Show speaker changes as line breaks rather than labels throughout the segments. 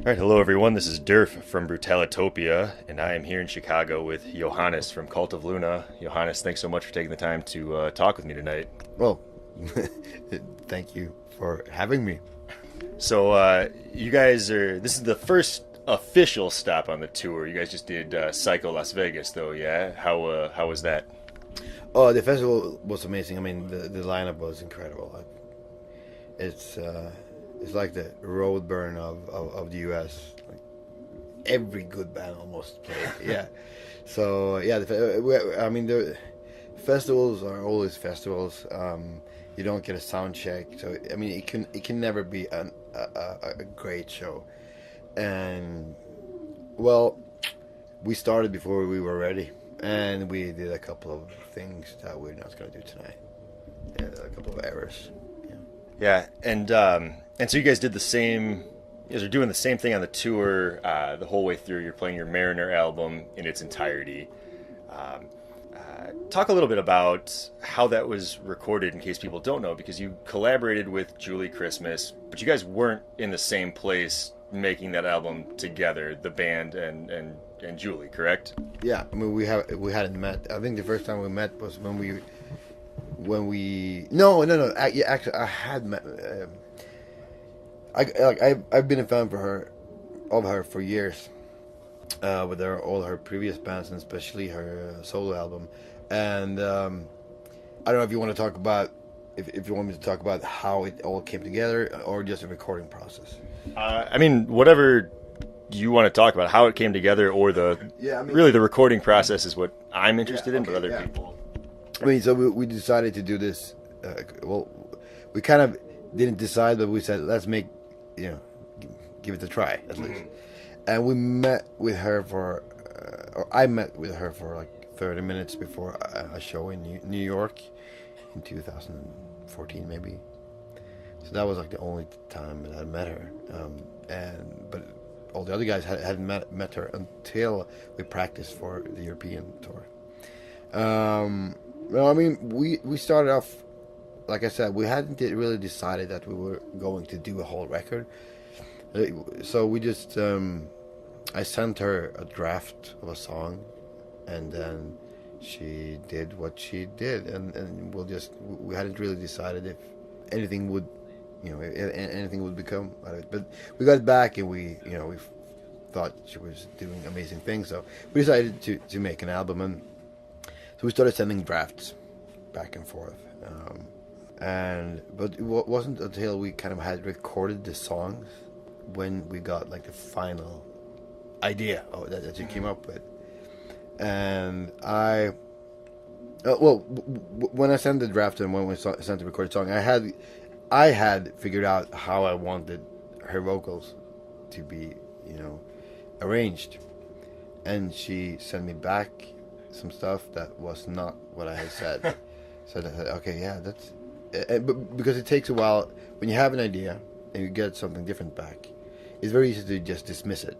All right, hello everyone. This is Durf from Brutalitopia, and I am here in Chicago with Johannes from Cult of Luna. Johannes, thanks so much for taking the time to talk with me tonight.
Well, thank you for having me.
So, you guys are. This is the first official stop on the tour. You guys just did Psycho Las Vegas, though, yeah? How was that?
Oh, the festival was amazing. I mean, the lineup was incredible. It's it's like the road burn of the U.S. Like every good band almost played. Yeah. So yeah, I mean the festivals are always festivals. You don't get a sound check, so I mean it can never be a great show. And well, we started before we were ready, and we did a couple of things that we're not going to do tonight. Yeah, a couple of errors. Yeah.
Yeah, and so you guys did the same. You guys are doing the same thing on the tour the whole way through. You're playing your Mariner album in its entirety. Talk a little bit about how that was recorded in case people don't know, because you collaborated with Julie Christmas, but you guys weren't in the same place making that album together, the band and Julie, correct?
Yeah, I mean we hadn't met. I think the first time we met was when we no. Yeah, actually, I had met. I've been a fan of her for years, with all her previous bands and especially her solo album. And I don't know if you want to talk about if you want me to talk about how it all came together or just a recording process.
I mean, whatever you want to talk about, how it came together, or really the recording process is what I'm interested in, but other people.
I mean, so we decided to do this. Well, we kind of didn't decide, but we said let's make, give it a try at least. And we met with her or I met with her for like 30 minutes before a show in New York in 2014 maybe. So that was like the only time that I met her. But all the other guys hadn't met her until we practiced for the European tour. Well, I mean, we started off, like I said, we hadn't really decided that we were going to do a whole record. So we just, I sent her a draft of a song, and then she did what she did, and we hadn't really decided if anything would, if anything would become out of it. But we got back, and we thought she was doing amazing things, so we decided to make an album, and so we started sending drafts back and forth. But it wasn't until we kind of had recorded the songs when we got like the final idea that you came up with. And when I sent the draft and when we sent the recorded song, I had figured out how I wanted her vocals to be, arranged, and she sent me back some stuff that was not what I had said. So I said, okay, yeah, that's, but because it takes a while when you have an idea and you get something different back, it's very easy to just dismiss it.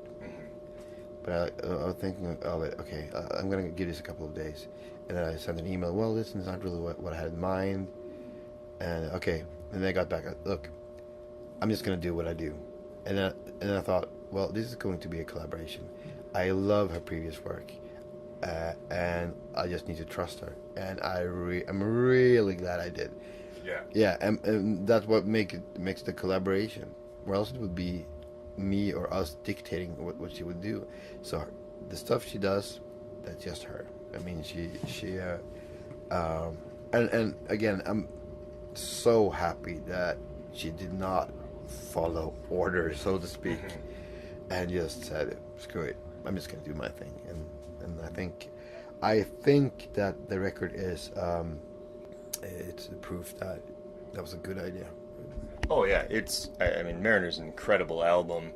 But I was thinking of it. Okay, I'm gonna give this a couple of days, and then I sent an email. Well, this is not really what I had in mind, and okay. And then I got back. Look, I'm just gonna do what I do, and then I thought, well, this is going to be a collaboration. I love her previous work, and I just need to trust her, and I'm really glad I did. Yeah, and that's what makes the collaboration. Or else it would be me or us dictating what she would do. So the stuff she does, that's just her. I mean, and again, I'm so happy that she did not follow orders, so to speak, and just said, screw it, I'm just gonna do my thing. And I think that the record is it's proof that was a good idea.
Oh yeah, I mean, Mariner's an incredible album,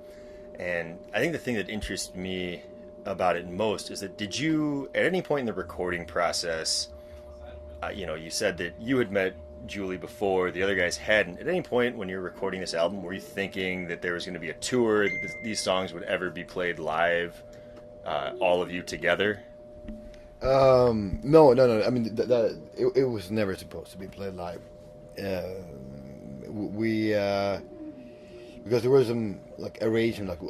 and I think the thing that interests me about it most is that did you, at any point in the recording process, you said that you had met Julie before, the other guys hadn't. At any point when you were recording this album, were you thinking that there was going to be a tour, that these songs would ever be played live, all of you together?
No. I mean, it was never supposed to be played live. because there was some like arrangement, like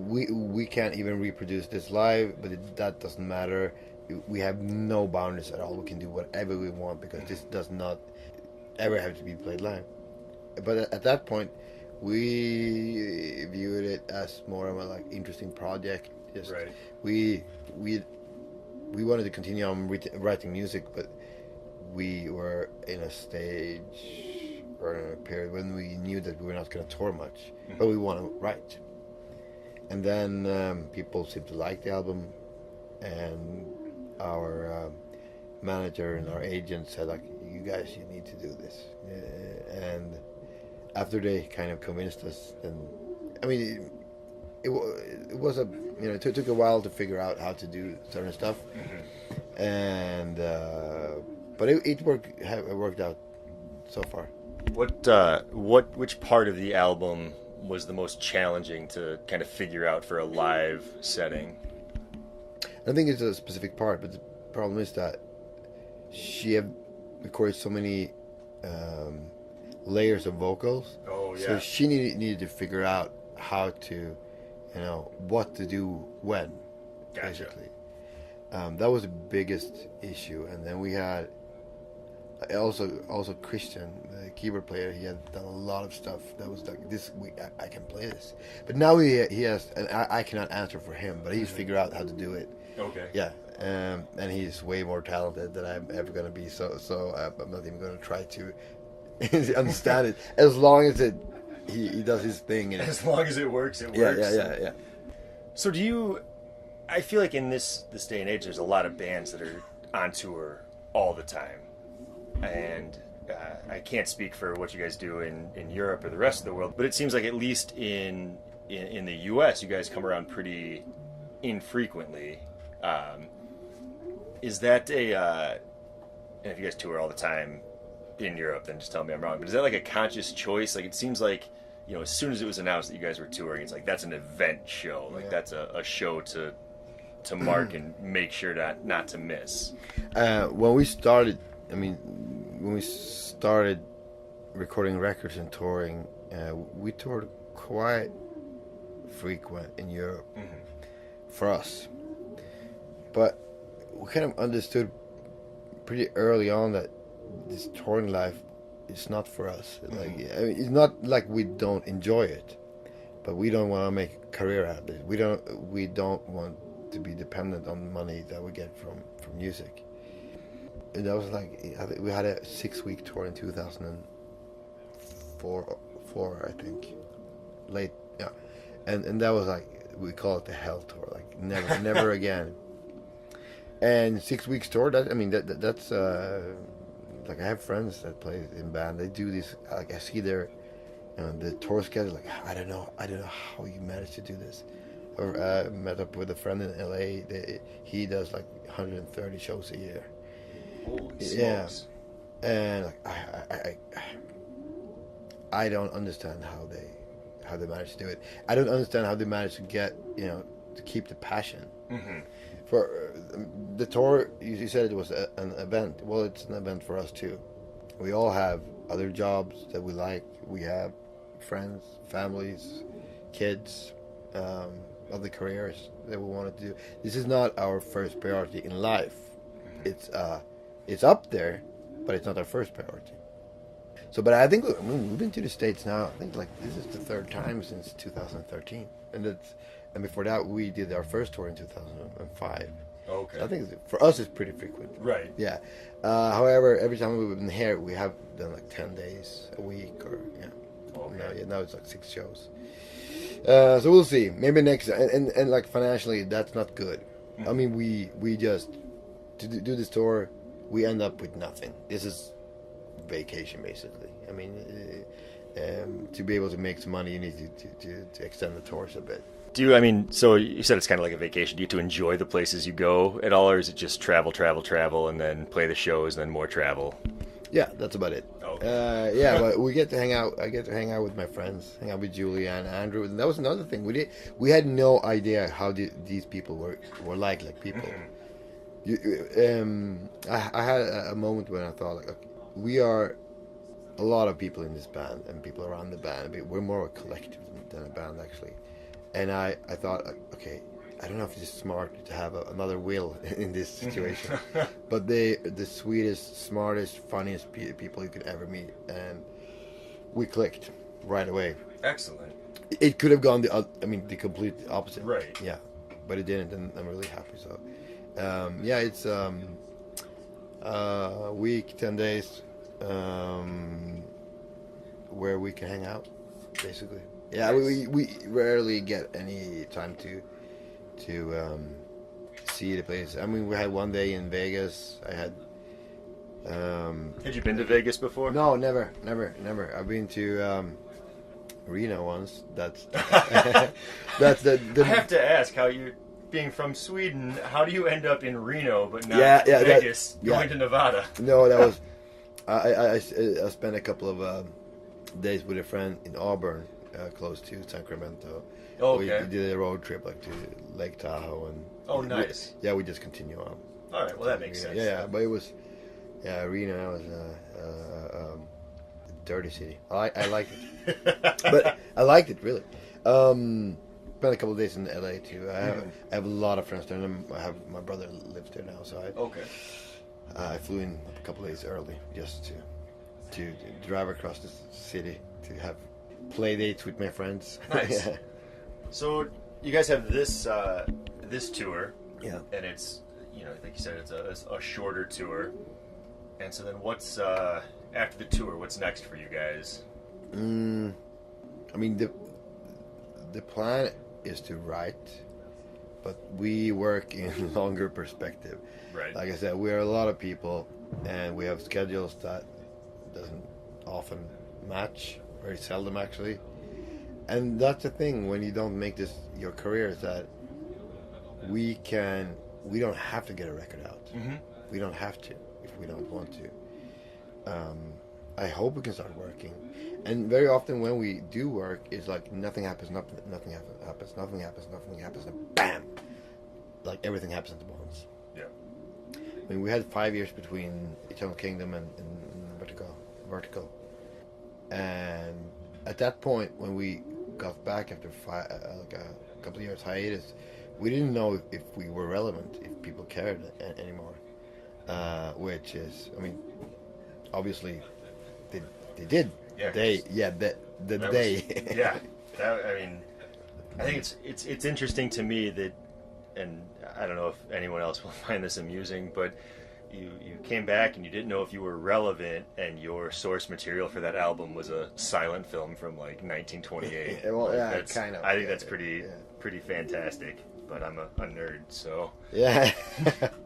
we can't even reproduce this live, but that doesn't matter. We have no boundaries at all. We can do whatever we want because this does not ever have to be played live. But at that point, we viewed it as more of a like interesting project. Just
Right.
We wanted to continue on writing music, but we were in a stage or in a period when we knew that we were not going to tour much, but we want to write. And then people seemed to like the album, and our manager and our agent said, like, you guys, you need to do this. And after they kind of convinced us, then, I mean, it was a, you know, it took a while to figure out how to do certain stuff. And, but it worked out so far.
Which part of the album was the most challenging to kind of figure out for a live setting?
I think it's a specific part, but the problem is that she had recorded so many layers of vocals.
Oh, yeah.
So she needed to figure out how to, you know, what to do when,
Gotcha.
basically. That was the biggest issue. And then we had also Christian, the keyboard player. He had done a lot of stuff that was like this. I can play this, but now he has, and I cannot answer for him. But he's figured out how to do it.
Okay.
Yeah, and he's way more talented than I'm ever going to be. So I'm not even going to try to understand it. As long as he does his thing. And
As long as it works, it
yeah,
works.
yeah.
So do you? I feel like in this day and age, there's a lot of bands that are on tour all the time, and I can't speak for what you guys do in Europe or the rest of the world, but it seems like at least in the U.S., you guys come around pretty infrequently. Is that and if you guys tour all the time in Europe, then just tell me I'm wrong, but is that like a conscious choice? Like, it seems like, you know, as soon as it was announced that you guys were touring, it's like that's an event show. Like, that's a show to mark and make sure not to miss.
When we started recording records and touring, we toured quite frequent in Europe for us. But we kind of understood pretty early on that this touring life is not for us. Like, I mean, it's not like we don't enjoy it, but we don't want to make a career out of it. We don't want to be dependent on the money that we get from music. And that was like, we had a 6-week tour in 2004, I think, late, yeah, and that was like, we call it the hell tour, like never again. And 6 weeks tour, that's like, I have friends that play in band. They do this. Like, I see their, you know, the tour schedule. Like, I don't know how you manage to do this. Or met up with a friend in LA. He does like 130 shows a year.
Holy
Yeah,
smokes.
and like I don't understand how they manage to do it. I don't understand how they manage to get, you know, to keep the passion. For the tour, you said it was an event. Well, it's an event for us too. We all have other jobs that we like. We have friends, families, kids, other careers that we want to do. This is not our first priority in life. It's up there, but it's not our first priority. So, but I think we've been to the States now. I think like this is the third time since 2013, and before that we did our first tour in 2005.
Okay.
So I think for us it's pretty frequent.
Right.
Yeah. However, every time we've been here, we have done like 10 days a week, or
Okay.
now it's like 6 shows. So we'll see. Maybe next, and like financially, that's not good. I mean, we just to do this tour, we end up with nothing. This is vacation, basically. I mean, to be able to make some money, you need to extend the tours a bit.
So you said it's kind of like a vacation. Do you get to enjoy the places you go at all, or is it just travel, and then play the shows, and then more travel?
Yeah, that's about it.
Okay.
Yeah, but we get to hang out. I get to hang out with my friends, hang out with Julia and Andrew. And that was another thing. We had no idea how these people were like people. I had a moment when I thought, like, okay, we are a lot of people in this band and people around the band. We're more a collective than a band, actually. And I thought, okay, I don't know if it's smart to have another Will in this situation. But the sweetest, smartest, funniest people you could ever meet. And we clicked right away.
Excellent.
It could have gone the complete opposite.
Right.
Yeah. But it didn't, and I'm really happy. So, it's a week, 10 days, where we can hang out, basically. Yeah, nice. we rarely get any time to see the place. I mean, we had one day in Vegas. I had.
Had you been to Vegas before?
No, never. I've been to Reno once. That's that's the.
I have to ask how you. Being from Sweden, how do you end up in Reno but not Vegas, going to Nevada?
No, that was I spent a couple of days with a friend in Auburn, close to Sacramento.
Oh, okay.
We did a road trip like to Lake Tahoe and.
Oh, nice.
We just continue on.
All right, well that makes sense.
Yeah, but it was, Reno was a dirty city. I liked it, but I liked it really. Spent a couple of days in LA too. I have a lot of friends there, and my brother lives there now, so I flew in a couple of days early just to drive across the city to have play dates with my friends.
Nice. Yeah. So you guys have this this tour, and it's like you said, it's a shorter tour, and so then what's after the tour? What's next for you guys?
I mean the plan is to write, but we work in longer perspective.
Right.
Like I said, we are a lot of people, and we have schedules that doesn't often match, very seldom actually. And that's the thing when you don't make this your career, is that we don't have to get a record out. Mm-hmm. We don't have to if we don't want to. I hope we can start working. And very often when we do work, it's like nothing happens, and bam! Like everything happens at once.
Yeah.
I mean, we had 5 years between Eternal Kingdom and Vertical. And at that point, when we got back after a couple of years hiatus, we didn't know if we were relevant, if people cared anymore. Which is, I mean, obviously they did.
Yeah,
I
mean, I think it's interesting to me that, and I don't know if anyone else will find this amusing, but you came back and you didn't know if you were relevant, and your source material for that album was a silent film from like 1928.
Well, kind of.
I think that's pretty fantastic. But I'm a nerd, so
yeah.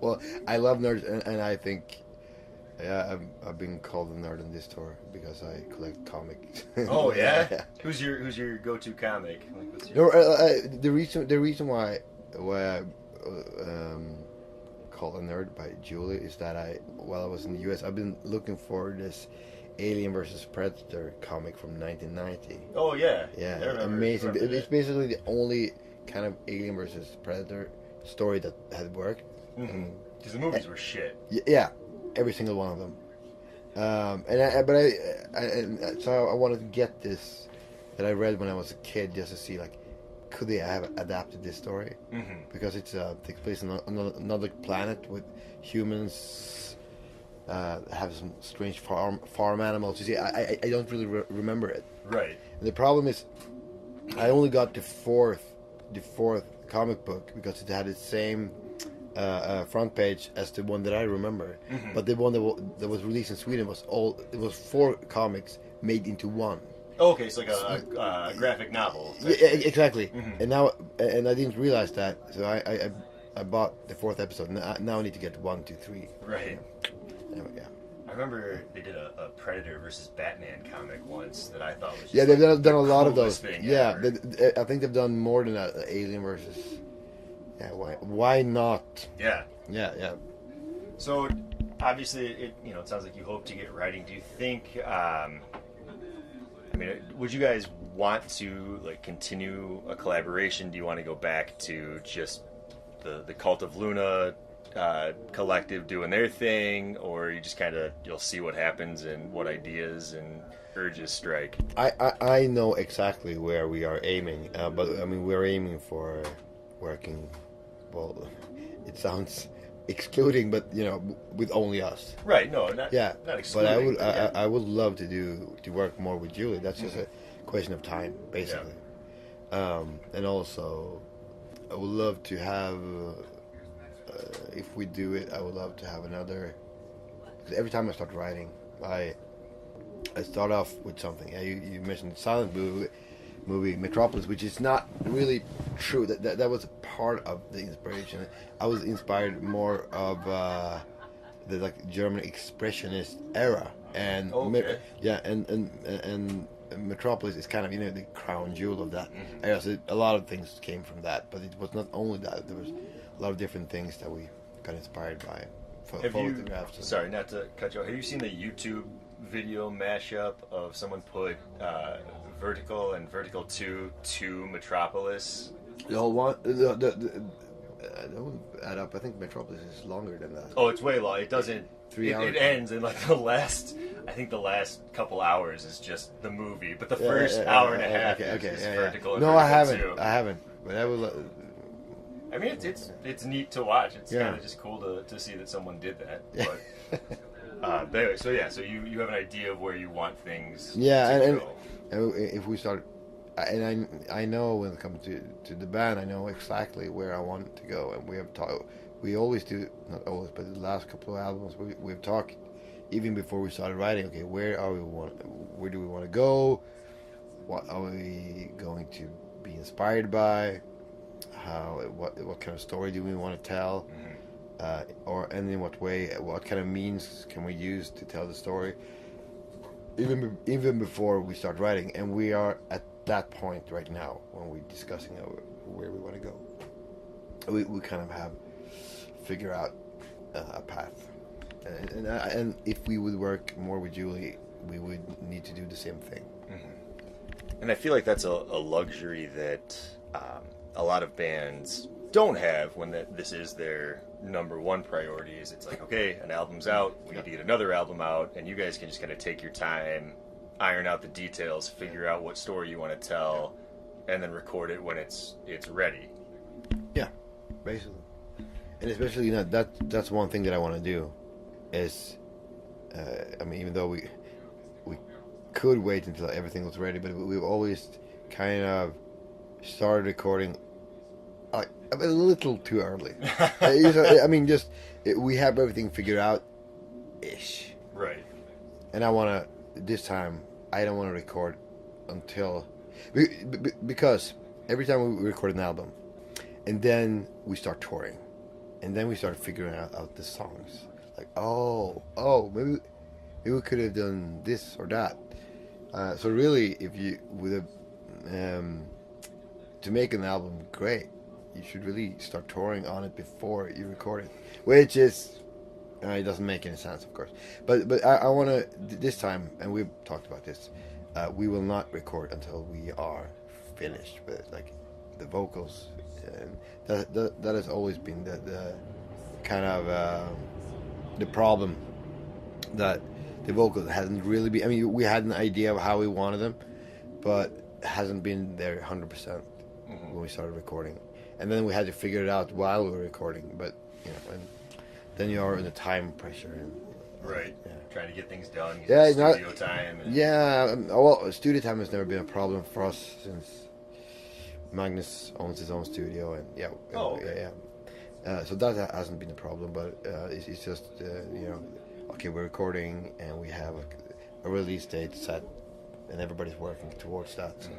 Well, I love nerds, and I think. Yeah, I've been called a nerd on this tour because I collect comics.
Oh yeah? Who's your go-to comic? Like,
the reason why I called a nerd by Julie is that while I was in the US, I've been looking for this Alien vs Predator comic from 1990.
Oh yeah.
Yeah,
amazing.
It's basically the only kind of Alien vs Predator story that had worked.
Because the movies were shit.
Yeah. Every single one of them, so I wanted to get this that I read when I was a kid just to see, like, could they have adapted this story? Because it takes place on another planet with humans, have some strange farm animals. You see, I don't really remember it.
Right.
And the problem is, I only got the fourth comic book because it had the same. Front page as the one that I remember, but the one that was released in Sweden was 4 comics made into one.
Oh, okay, it's like a graphic novel.
Yeah, exactly. And now, and I didn't realize that, so I bought the 4th episode. Now I need to get 1, 2, 3.
Right.
Anyway, yeah.
I remember they did a Predator versus Batman comic once that I thought was just
they've done a lot of those.
Yeah,
I think they've done more than Alien versus. Yeah, why not?
Yeah.
Yeah.
So, obviously, it sounds like you hope to get writing. Do you think, would you guys want to, like, continue a collaboration? Do you want to go back to just the Cult of Luna collective doing their thing, or you just you'll see what happens and what ideas and urges strike?
I know exactly where we are aiming, but I mean we're aiming for working. Well, it sounds excluding, but with only us.
Right? No, not not excluding.
But I would love to work more with Julie. That's just a question of time, basically. Yeah. And also, I would love to have. If we do it, I would love to have another. Because every time I start writing, I start off with something. Yeah, you mentioned the silent movie Metropolis, which is not really true. That was a part of the inspiration. I was inspired more of the German expressionist era, and and Metropolis is kind of the crown jewel of that era. So a lot of things came from that, but it was not only that. There was a lot of different things that we got inspired by. Photographs.
Sorry, not to cut you off. Have you seen the YouTube video mashup of someone put Vertical and Vertical 2 to Metropolis?
The whole one, that wouldn't add up. I think Metropolis is longer than that.
Oh, it's way long. It doesn't.
3 hours.
It ends in the last. I think the last couple hours is just the movie, but the first hour and a half is Vertical. And
no,
Vertical
I haven't.
2.
I haven't. But I will.
I mean, it's neat to watch. It's kind of just cool to see that someone did that. But anyway, so you have an idea of where you want things.
Yeah,
to go.
And if we start, and I know when it comes to the band, I know exactly where I want it to go, and we have talked. We always do, not always, but the last couple of albums we've talked, even before we started writing. Okay, where do we want to go? What are we going to be inspired by? What kind of story do we want to tell? And in what way? What kind of means can we use to tell the story? Even before we start writing, and we are at that point right now when we're discussing where we want to go. We kind of have figure out a path, and if we would work more with Julie, we would need to do the same thing.
And I feel like that's a luxury that a lot of bands don't have when this is their number one priority. Is it's like, okay, an album's out, we need to get another album out, and you guys can just kind of take your time, iron out the details, figure out what story you want to tell, and then record it when it's ready.
Yeah, basically. And especially that's one thing that I want to do is I mean, even though we could wait until everything was ready, but we've always kind of started recording a little too early. I mean, we have everything figured out ish.
Right.
And this time I don't want to record until because every time we record an album and then we start touring and then we start figuring out the songs, like maybe we could have done this or that. So really, if you to make an album great, you should really start touring on it before you record it, which is it doesn't make any sense, of course. But I want to this time, and we've talked about this. We will not record until we are finished with the vocals, and that has always been the kind of the problem, that the vocals hasn't really been. I mean, we had an idea of how we wanted them, but hasn't been there 100% when we started recording. And then we had to figure it out while we were recording. But and then you are in the time pressure. And,
right. Yeah. Trying to get things done.
Studio
time.
Well, studio time has never been a problem for us since Magnus owns his own studio, and so that hasn't been a problem. But it's just okay, we're recording and we have a release date set, and everybody's working towards that. So.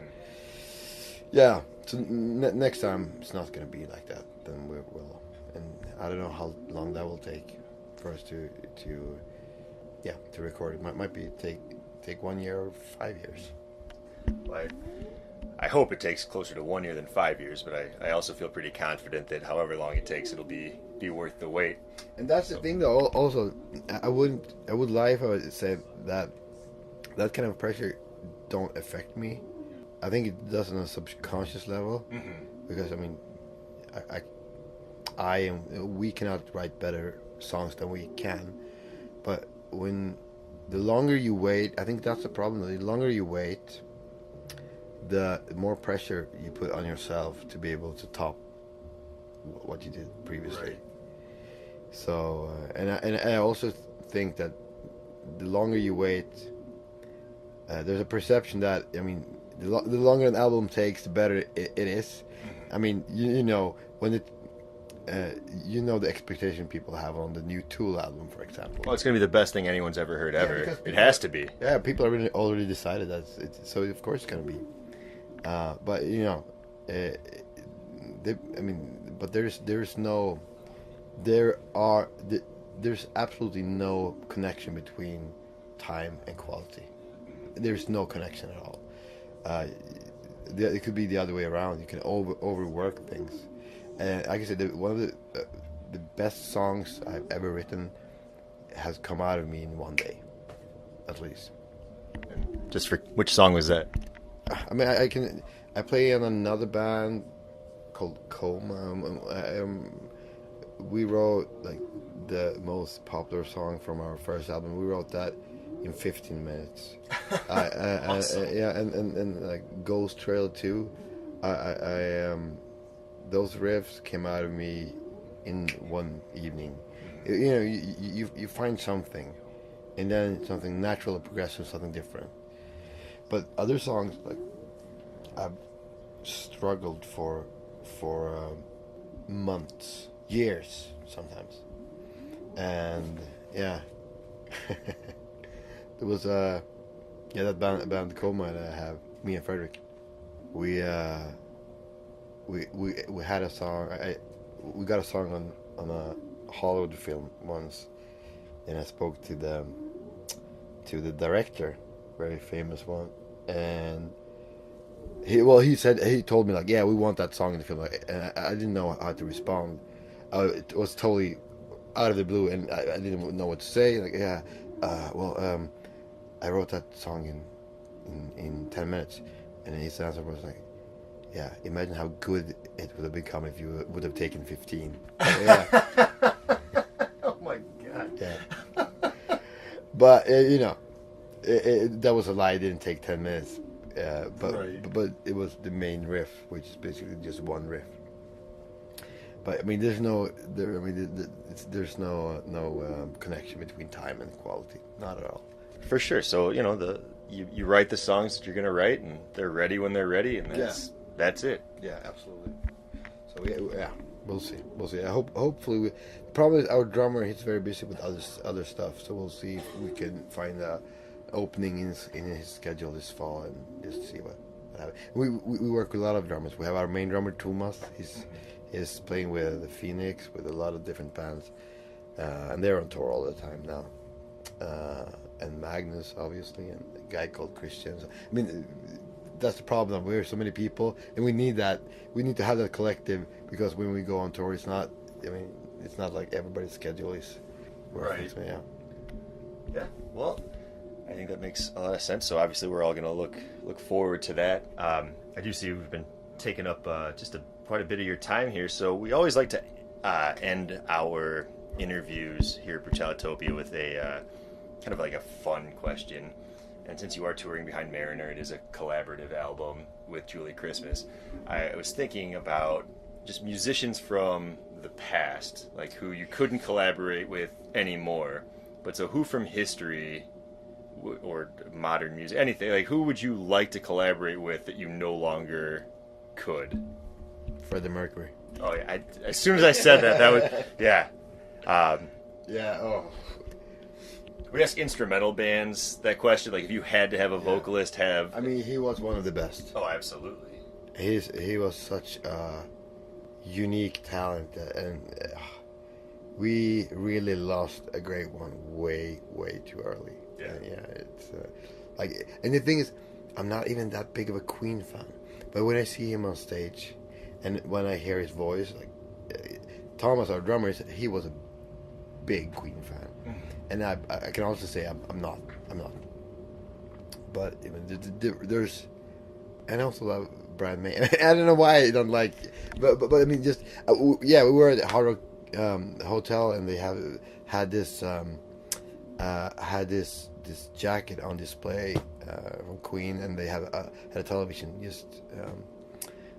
Yeah, so next time it's not going to be like that. Then we will, and I don't know how long that will take for us to record. It might be take 1 year or 5 years.
Well, I hope it takes closer to 1 year than 5 years, but I also feel pretty confident that however long it takes, it'll be worth the wait.
And that's the thing, though. Also, I would lie if I would say that kind of pressure don't affect me. I think it does on a subconscious level, because I mean, we cannot write better songs than we can. But the longer you wait, I think that's the problem. The longer you wait, the more pressure you put on yourself to be able to top what you did previously.
Right.
So, and I also think that the longer you wait, there's a perception that, I mean, the longer an album takes, the better it is. I mean, you know, when you know the expectation people have on the new Tool album, for example.
Well, it's going to be the best thing anyone's ever heard ever. It has to be.
Yeah, people have already decided that. So of course it's going to be. But you know, but there's absolutely no connection between time and quality. There's no connection at all. It could be the other way around. You can overwork things. And like I said, one of the best songs I've ever written has come out of me in one day, at least.
Just for which song was that?
I mean, I play in another band called Coma. We wrote like the most popular song from our first album. We wrote that in 15 minutes.
Awesome.
Yeah, and like Ghost Trail 2, those riffs came out of me in one evening. You know, you find something, and then something natural or progressive, something different. But other songs, like, I've struggled for months, years sometimes, and yeah. There was that band Coma that I have, me and Frederick. We had a song. We got a song on a Hollywood film once, and I spoke to the director, very famous one, and he told me like, yeah, we want that song in the film, and I didn't know how to respond. It was totally out of the blue, and I didn't know what to say. Like, yeah, I wrote that song in 10 minutes, and his answer was like, yeah, imagine how good it would have become if you would have taken 15. Yeah.
Oh my god.
Yeah. But you know, that was a lie. It didn't take 10 minutes. But it was the main riff, which is basically just one riff. But I mean, there's no connection between time and quality, not at all.
For sure. So you know, you write the songs that you're gonna write, and they're ready when they're ready, and that's it.
Yeah, absolutely. So yeah, we'll see. Hopefully, the problem is our drummer. He's very busy with other stuff. So we'll see if we can find a opening in his schedule this fall, and just see what happens. We work with a lot of drummers. We have our main drummer Thomas. He's playing with the Phoenix, with a lot of different bands, and they're on tour all the time now. And Magnus, obviously, and a guy called Christian. So, I mean, that's the problem. We're so many people, and we need that. We need to have that collective, because when we go on tour, it's not like everybody's schedule is working.
Right.
So, yeah.
Yeah. Well, I think that makes a lot of sense. So obviously, we're all going to look forward to that. I do see we've been taking up quite a bit of your time here. So we always like to end our interviews here at Brutalitopia with a kind of like a fun question. And since you are touring behind Mariner, it is a collaborative album with Julie Christmas. I was thinking about just musicians from the past, like who you couldn't collaborate with anymore. But so who from history or modern music, anything, like who would you like to collaborate with that you no longer could?
Freddie Mercury.
Oh yeah! As soon as I said that was yeah.
Yeah. Oh.
We ask instrumental bands that question, like if you had to have a vocalist have.
I mean, he was one of the best.
Oh, absolutely.
He was such a unique talent, and we really lost a great one way too early.
Yeah.
It's and the thing is, I'm not even that big of a Queen fan, but when I see him on stage, and when I hear his voice, like Thomas, our drummer, he was a big Queen fan. And I can also say I'm not. But there's, and also Brian May. I don't know why I don't like, but I mean, just yeah, we were at the Hard Rock Hotel, and they had this jacket on display from Queen, and they had a television just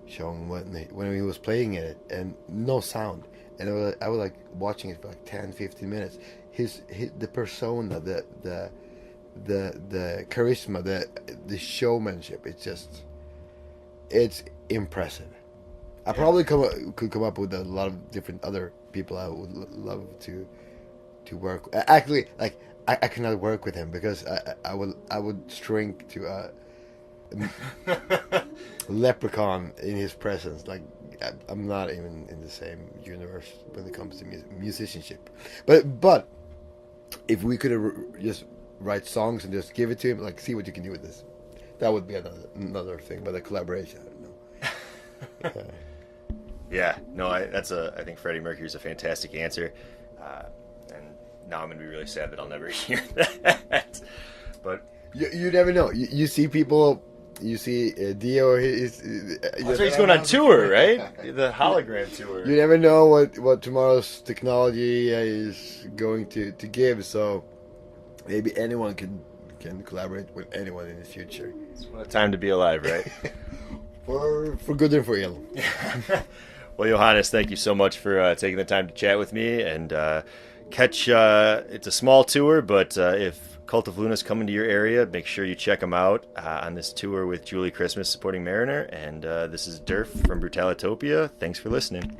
showing when he was playing it, and no sound, and I was like watching it for like 10-15 minutes. The persona, the charisma, the showmanship, it's impressive. I probably could come up with a lot of different other people I would love to work. Actually, like I cannot work with him because I would shrink to a leprechaun in his presence. Like I'm not even in the same universe when it comes to musicianship. But if we could just write songs and just give it to him, like see what you can do with this, that would be another thing. But a collaboration, I don't know.
Yeah, no, I think Freddie Mercury's a fantastic answer, and now I'm gonna be really sad that I'll never hear that. But
you never know. You see people. You see Dio. He's
going on tour, right? The hologram tour.
You never know what tomorrow's technology is going to give. So maybe anyone can collaborate with anyone in the future.
It's what a time to be alive, right?
for good and for ill.
Well, Johannes, thank you so much for taking the time to chat with me, and catch. It's a small tour, but if Cult of Luna's coming to your area, make sure you check them out on this tour with Julie Christmas supporting Mariner. And this is Durf from Brutalitopia. Thanks for listening.